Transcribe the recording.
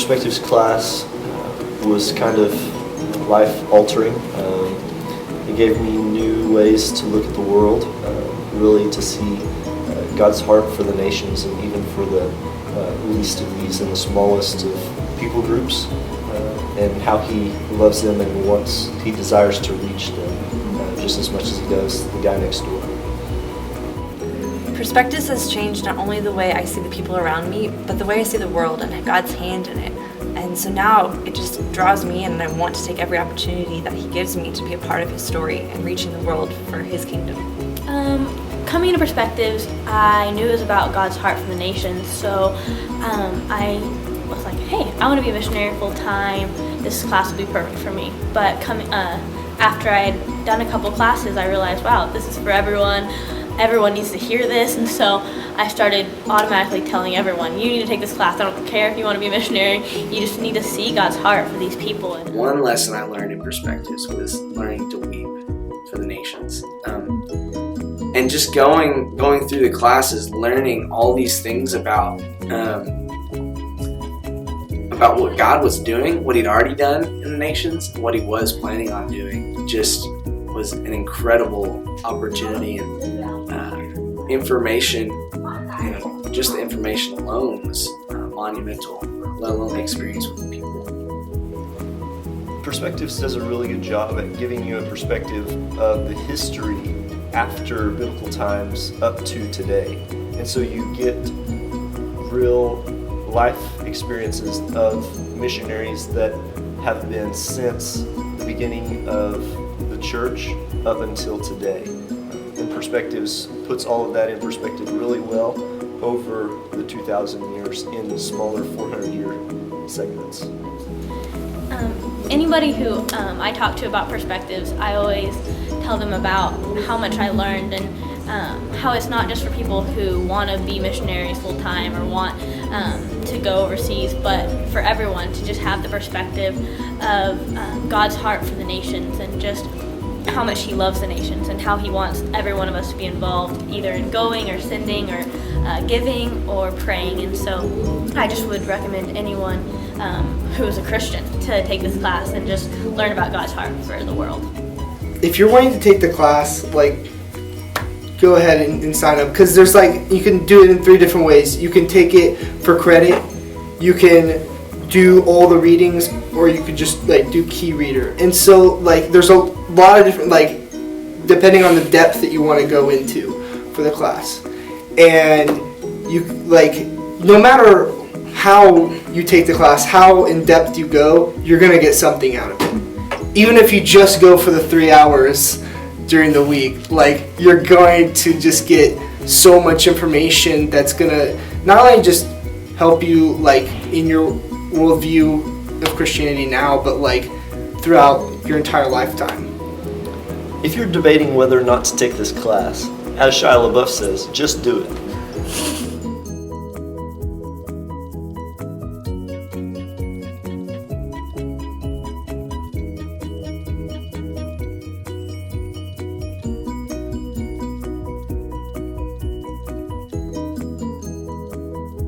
Perspectives class was kind of life-altering. It gave me new ways to look at the world, really to see God's heart for the nations and even for the least of these and the smallest of people groups, and how He loves them and He desires to reach them just as much as He does the guy next door. Perspectives has changed not only the way I see the people around me, but the way I see the world and God's hand in it. And so now it just draws me in, and I want to take every opportunity that He gives me to be a part of His story and reaching the world for His kingdom. Coming to Perspectives, I knew it was about God's heart for the nations, so I was like, hey, I want to be a missionary full time. This class would be perfect for me. But after I had done a couple classes, I realized, wow, this is for everyone. Everyone needs to hear this, and so I started automatically telling everyone, you need to take this class. I don't care if you want to be a missionary. You just need to see God's heart for these people. One lesson I learned in Perspectives was learning to weep for the nations. And just going through the classes, learning all these things about what God was doing, what He'd already done in the nations, what He was planning on doing, just was an incredible opportunity. And information, just the information alone was monumental, let alone the experience with the people. Perspectives does a really good job at giving you a perspective of the history after biblical times up to today. And so you get real life experiences of missionaries that have been since the beginning of the church up until today. And Perspectives puts all of that in perspective really well over the 2,000 years in smaller 400-year segments. Anybody who I talk to about Perspectives, I always tell them about how much I learned and how it's not just for people who want to be missionaries full time or want to go overseas, but for everyone to just have the perspective of God's heart for the nations and just how much He loves the nations and how He wants every one of us to be involved, either in going or sending or giving or praying. And so I just would recommend anyone who is a Christian to take this class and just learn about God's heart for the world. If you're wanting to take the class, go ahead and sign up, because there's you can do it in 3 different ways. You can take it for credit, you can do all the readings, or you could just do key reader. And so there's a lot of different, depending on the depth that you want to go into for the class. And you no matter how you take the class, how in depth you go, you're gonna get something out of it. Even if you just go for the 3 hours during the week, you're going to just get so much information that's gonna not only just help you in your worldview of Christianity now, but throughout your entire lifetime. If you're debating whether or not to take this class, as Shia LaBeouf says, just do it.